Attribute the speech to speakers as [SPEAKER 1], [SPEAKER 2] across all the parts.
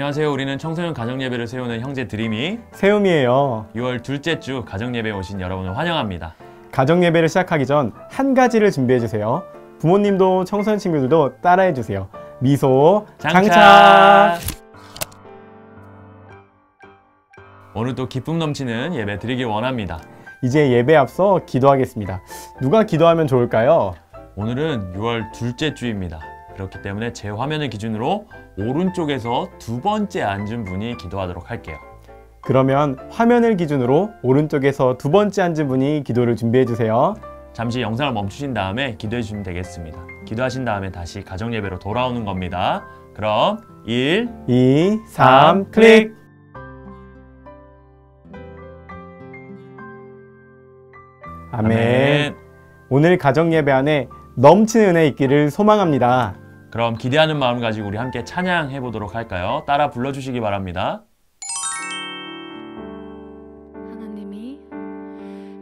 [SPEAKER 1] 안녕하세요. 우리는 청소년 가정예배를 세우는 형제 드림이
[SPEAKER 2] 세움이에요.
[SPEAKER 1] 6월 둘째 주 가정예배에 오신 여러분을 환영합니다.
[SPEAKER 2] 가정예배를 시작하기 전 한 가지를 준비해주세요. 부모님도 청소년 친구들도 따라해주세요. 미소 장착!
[SPEAKER 1] 오늘도 기쁨 넘치는 예배 드리길 원합니다.
[SPEAKER 2] 이제 예배 앞서 기도하겠습니다. 누가 기도하면 좋을까요?
[SPEAKER 1] 오늘은 6월 둘째 주입니다. 그렇기 때문에 제 화면을 기준으로 오른쪽에서 두 번째 앉은 분이 기도하도록 할게요.
[SPEAKER 2] 그러면 화면을 기준으로 오른쪽에서 두 번째 앉은 분이 기도를 준비해주세요.
[SPEAKER 1] 잠시 영상을 멈추신 다음에 기도해 주시면 되겠습니다. 기도하신 다음에 다시 가정예배로 돌아오는 겁니다. 그럼 1,
[SPEAKER 2] 2, 3, 클릭! 아멘. 오늘 가정예배 안에 넘치는 은혜 있기를 소망합니다.
[SPEAKER 1] 그럼 기대하는 마음 가지고 우리 함께 찬양해 보도록 할까요? 따라 불러주시기 바랍니다.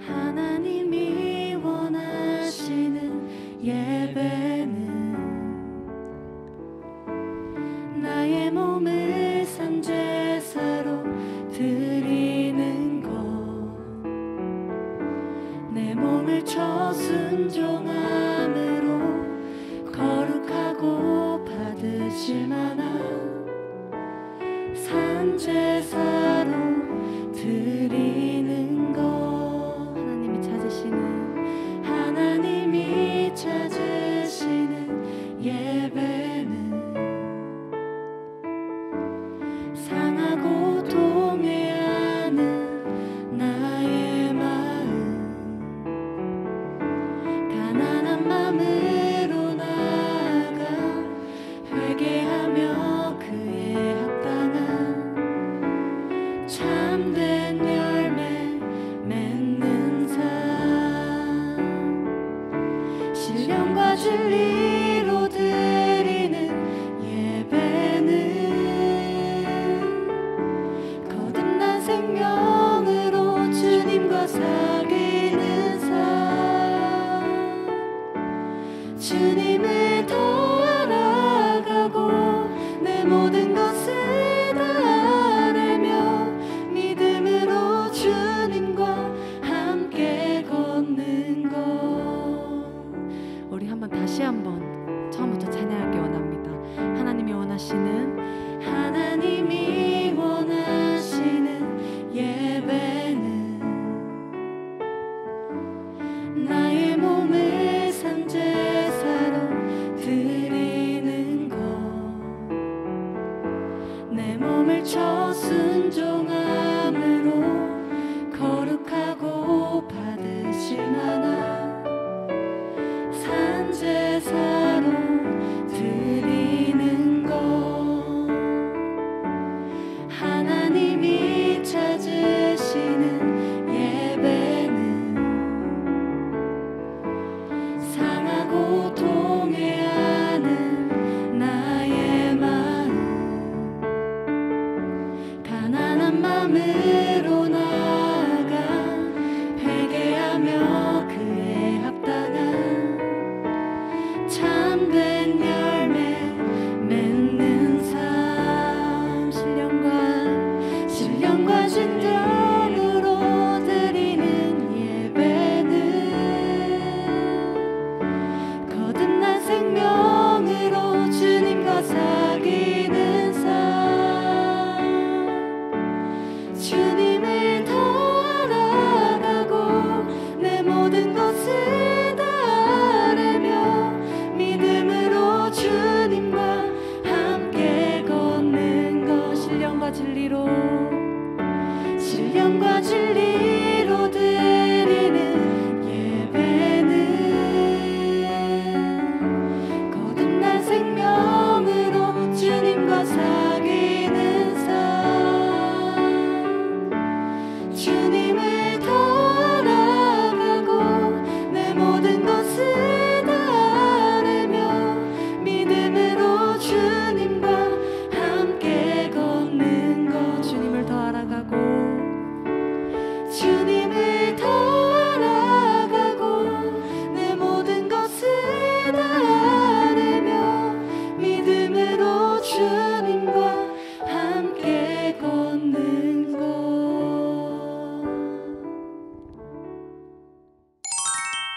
[SPEAKER 3] 하나님이 원하시는 예배는 나의 몸을 산제사로 드리는 것, 내 몸을 저순종함으로 거룩하고 받으실 만한 산제사로 드리는 것, 하나님이 찾으시는 예배는 상하고 동해하는 나의 마음, 가난한 마음으로 나아가 회개하며 그에 합당한 참된 열매 맺는 삶, 신령과 진리로 드리는 예배는 거듭난 생명으로 주님과 사귀는 삶, 주님을 더 알아가고 내 모든 것을 다 알며 믿음으로 주님과 함께 걷는 것. 우리 다시 한번 처음부터 찬양하기 원합니다. 하나님이 원하시는 예배는 나의 몸을 산제사로 드리는 것, 내 몸을 저순종함으로 거룩하고 받으실 만한 산제사로 드리는 것, 하나님이 찾으시는 예배는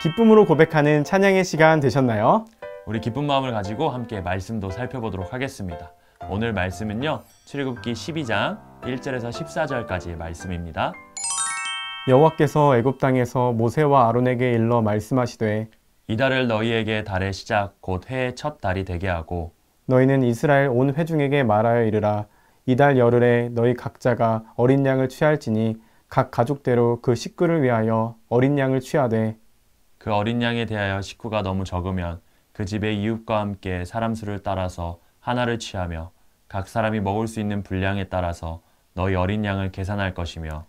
[SPEAKER 2] 기쁨으로 고백하는 찬양의 시간 되셨나요?
[SPEAKER 1] 우리 기쁜 마음을 가지고 함께 말씀도 살펴보도록 하겠습니다. 오늘 말씀은요, 출애굽기 12장 1절에서 14절까지의 말씀입니다.
[SPEAKER 2] 여호와께서 애굽 땅에서 모세와 아론에게 일러 말씀하시되
[SPEAKER 1] 이달을 너희에게 달의 시작 곧 해의 첫 달이 되게 하고
[SPEAKER 2] 너희는 이스라엘 온 회중에게 말하여 이르라 이달 열흘에 너희 각자가 어린 양을 취할지니 각 가족대로 그 식구를 위하여 어린 양을 취하되
[SPEAKER 1] 그 어린 양에 대하여 식구가 너무 적으면 그 집의 이웃과 함께 사람 수를 따라서 하나를 취하며 각 사람이 먹을 수 있는 분량에 따라서 너희 어린 양을 계산할 것이며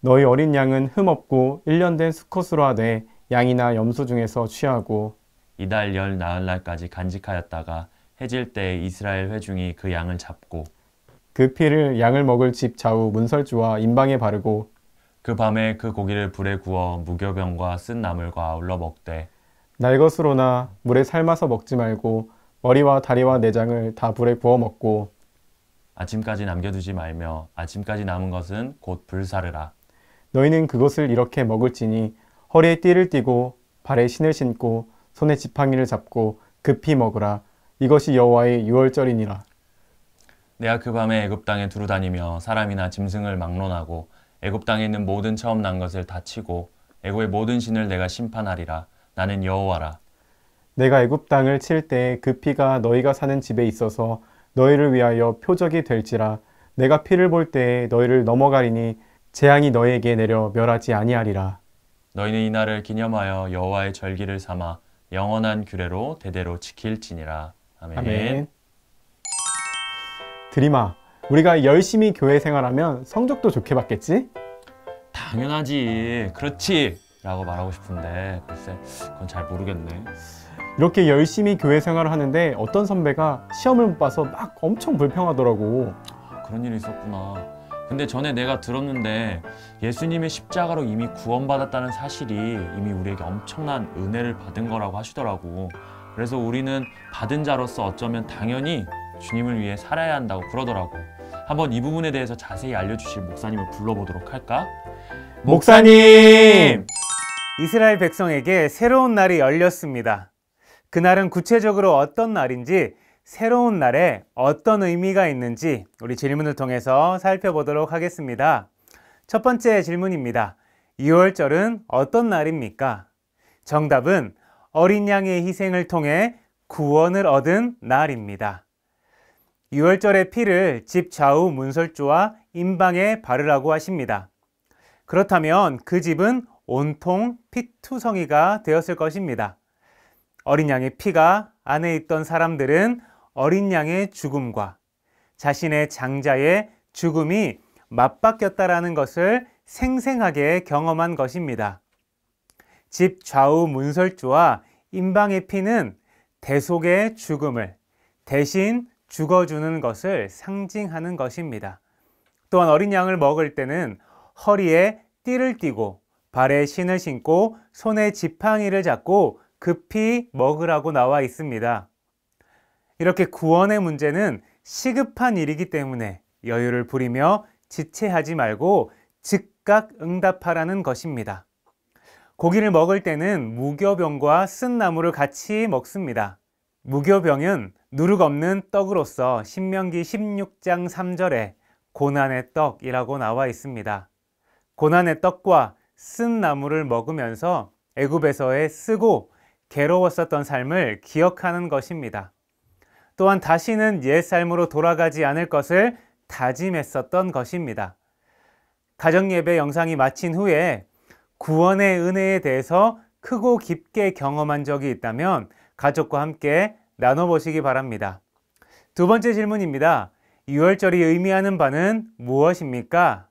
[SPEAKER 2] 너희 어린 양은 흠 없고 1년 된 수컷으로 하되 양이나 염소 중에서 취하고
[SPEAKER 1] 이달 열 나흘날까지 간직하였다가 해질 때에 이스라엘 회중이 그 양을 잡고
[SPEAKER 2] 그 피를 양을 먹을 집 좌우 문설주와 임방에 바르고
[SPEAKER 1] 그 밤에 그 고기를 불에 구워 무교병과 쓴 나물과 아울러 먹되
[SPEAKER 2] 날 것으로나 물에 삶아서 먹지 말고 머리와 다리와 내장을 다 불에 구워 먹고
[SPEAKER 1] 아침까지 남겨두지 말며 아침까지 남은 것은 곧 불사르라.
[SPEAKER 2] 너희는 그것을 이렇게 먹을지니 허리에 띠를 띠고 발에 신을 신고 손에 지팡이를 잡고 급히 먹으라. 이것이 여호와의 유월절이니라.
[SPEAKER 1] 내가 그 밤에 애굽 땅에 두루 다니며 사람이나 짐승을 막론하고 애굽 땅에 있는 모든 처음 난 것을 다 치고 애굽의 모든 신을 내가 심판하리라. 나는 여호와라.
[SPEAKER 2] 내가 애굽 땅을 칠 때 그 피가 너희가 사는 집에 있어서 너희를 위하여 표적이 될지라. 내가 피를 볼 때에 너희를 넘어가리니 재앙이 너희에게 내려 멸하지 아니하리라.
[SPEAKER 1] 너희는 이 날을 기념하여 여호와의 절기를 삼아 영원한 규례로 대대로 지킬지니라. 아멘.
[SPEAKER 2] 아멘. 드림아, 우리가 열심히 교회 생활하면 성적도 좋게 받겠지?
[SPEAKER 1] 당연하지. 그렇지. 라고 말하고 싶은데 글쎄 그건 잘 모르겠네.
[SPEAKER 2] 이렇게 열심히 교회 생활을 하는데 어떤 선배가 시험을 못 봐서 막 엄청 불평하더라고.
[SPEAKER 1] 그런 일이 있었구나. 근데 전에 내가 들었는데 예수님의 십자가로 이미 구원받았다는 사실이 이미 우리에게 엄청난 은혜를 받은 거라고 하시더라고. 그래서 우리는 받은 자로서 어쩌면 당연히 주님을 위해 살아야 한다고 그러더라고. 한번 이 부분에 대해서 자세히 알려주실 목사님을 불러보도록 할까?
[SPEAKER 2] 목사님!
[SPEAKER 4] 이스라엘 백성에게 새로운 날이 열렸습니다. 그날은 구체적으로 어떤 날인지, 새로운 날에 어떤 의미가 있는지 우리 질문을 통해서 살펴보도록 하겠습니다. 첫 번째 질문입니다. 유월절은 어떤 날입니까? 정답은 어린 양의 희생을 통해 구원을 얻은 날입니다. 유월절의 피를 집 좌우 문설주와 임방에 바르라고 하십니다. 그렇다면 그 집은 온통 피투성이가 되었을 것입니다. 어린 양의 피가 안에 있던 사람들은 어린 양의 죽음과 자신의 장자의 죽음이 맞바뀌었다라는 것을 생생하게 경험한 것입니다. 집 좌우 문설주와 임방의 피는 대속의 죽음을 대신 죽어주는 것을 상징하는 것입니다. 또한 어린 양을 먹을 때는 허리에 띠를 띠고 발에 신을 신고 손에 지팡이를 잡고 급히 먹으라고 나와 있습니다. 이렇게 구원의 문제는 시급한 일이기 때문에 여유를 부리며 지체하지 말고 즉각 응답하라는 것입니다. 고기를 먹을 때는 무교병과 쓴 나물을 같이 먹습니다. 무교병은 누룩 없는 떡으로서 신명기 16장 3절에 고난의 떡이라고 나와 있습니다. 고난의 떡과 쓴 나물을 먹으면서 애굽에서의 쓰고 괴로웠었던 삶을 기억하는 것입니다. 또한 다시는 옛 삶으로 돌아가지 않을 것을 다짐했었던 것입니다. 가정예배 영상이 마친 후에 구원의 은혜에 대해서 크고 깊게 경험한 적이 있다면 가족과 함께 나눠보시기 바랍니다. 두 번째 질문입니다. 유월절이 의미하는 바는 무엇입니까?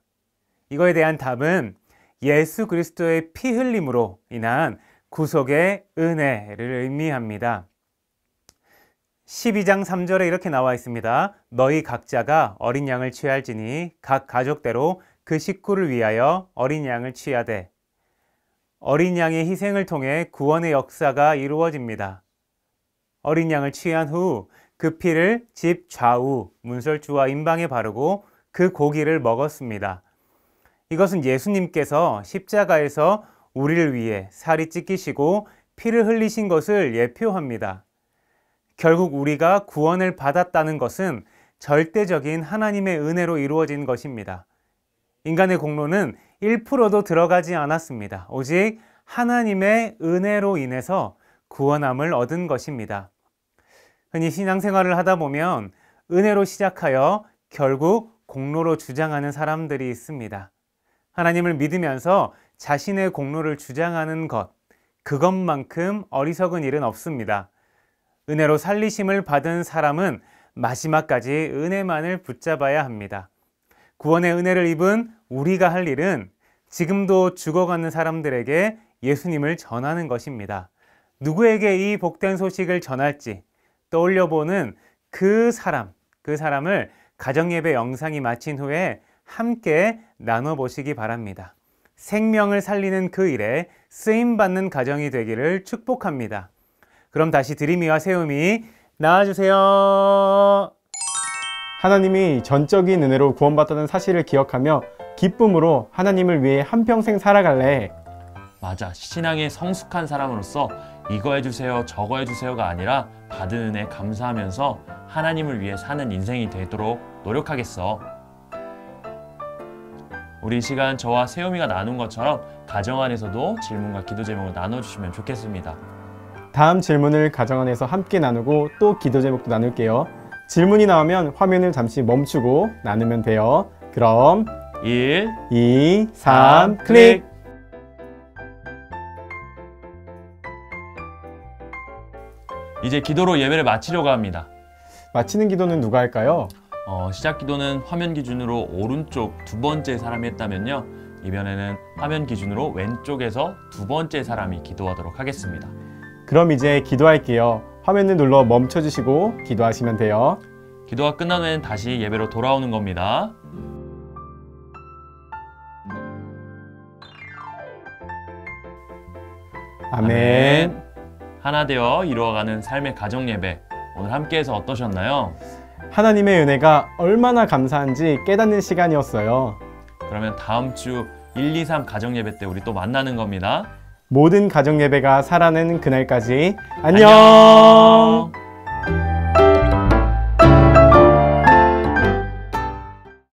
[SPEAKER 4] 이거에 대한 답은 예수 그리스도의 피 흘림으로 인한 구속의 은혜를 의미합니다. 12장 3절에 이렇게 나와 있습니다. 너희 각자가 어린 양을 취할지니 각 가족대로 그 식구를 위하여 어린 양을 취하되 어린 양의 희생을 통해 구원의 역사가 이루어집니다. 어린 양을 취한 후 그 피를 집 좌우 문설주와 임방에 바르고 그 고기를 먹었습니다. 이것은 예수님께서 십자가에서 우리를 위해 살이 찢기시고 피를 흘리신 것을 예표합니다. 결국 우리가 구원을 받았다는 것은 절대적인 하나님의 은혜로 이루어진 것입니다. 인간의 공로는 1%도 들어가지 않았습니다. 오직 하나님의 은혜로 인해서 구원함을 얻은 것입니다. 흔히 신앙생활을 하다 보면 은혜로 시작하여 결국 공로로 주장하는 사람들이 있습니다. 하나님을 믿으면서 자신의 공로를 주장하는 것, 그것만큼 어리석은 일은 없습니다. 은혜로 살리심을 받은 사람은 마지막까지 은혜만을 붙잡아야 합니다. 구원의 은혜를 입은 우리가 할 일은 지금도 죽어가는 사람들에게 예수님을 전하는 것입니다. 누구에게 이 복된 소식을 전할지 떠올려보는 그 사람을 가정예배 영상이 마친 후에 함께 나눠보시기 바랍니다. 생명을 살리는 그 일에 쓰임받는 가정이 되기를 축복합니다. 그럼 다시 드림이와 세움이 나와주세요.
[SPEAKER 2] 하나님이 전적인 은혜로 구원받았다는 사실을 기억하며 기쁨으로 하나님을 위해 한평생 살아갈래.
[SPEAKER 1] 맞아. 신앙의 성숙한 사람으로서 이거 해주세요, 저거 해주세요가 아니라 받은 은혜 감사하면서 하나님을 위해 사는 인생이 되도록 노력하겠어. 우리 이 시간 저와 세움이가 나눈 것처럼 가정 안에서도 질문과 기도 제목을 나눠주시면 좋겠습니다.
[SPEAKER 2] 다음 질문을 가정 안에서 함께 나누고 또 기도 제목도 나눌게요. 질문이 나오면 화면을 잠시 멈추고 나누면 돼요. 그럼
[SPEAKER 1] 1,
[SPEAKER 2] 2, 3 클릭!
[SPEAKER 1] 이제 기도로 예배를 마치려고 합니다.
[SPEAKER 2] 마치는 기도는 누가 할까요?
[SPEAKER 1] 시작 기도는 화면 기준으로 오른쪽 두 번째 사람이 했다면요. 이번에는 화면 기준으로 왼쪽에서 두 번째 사람이 기도하도록 하겠습니다.
[SPEAKER 2] 그럼 이제 기도할게요. 화면을 눌러 멈춰주시고 기도하시면 돼요.
[SPEAKER 1] 기도가 끝난 후엔 다시 예배로 돌아오는 겁니다.
[SPEAKER 2] 아멘.
[SPEAKER 1] 하나 되어 이루어가는 삶의 가정 예배, 오늘 함께해서 어떠셨나요?
[SPEAKER 2] 하나님의 은혜가 얼마나 감사한지 깨닫는 시간이었어요.
[SPEAKER 1] 그러면 다음 주 1, 2, 3 가정 예배 때 우리 또 만나는 겁니다.
[SPEAKER 2] 모든 가정 예배가 살아나는 그날까지 안녕.
[SPEAKER 1] 안녕.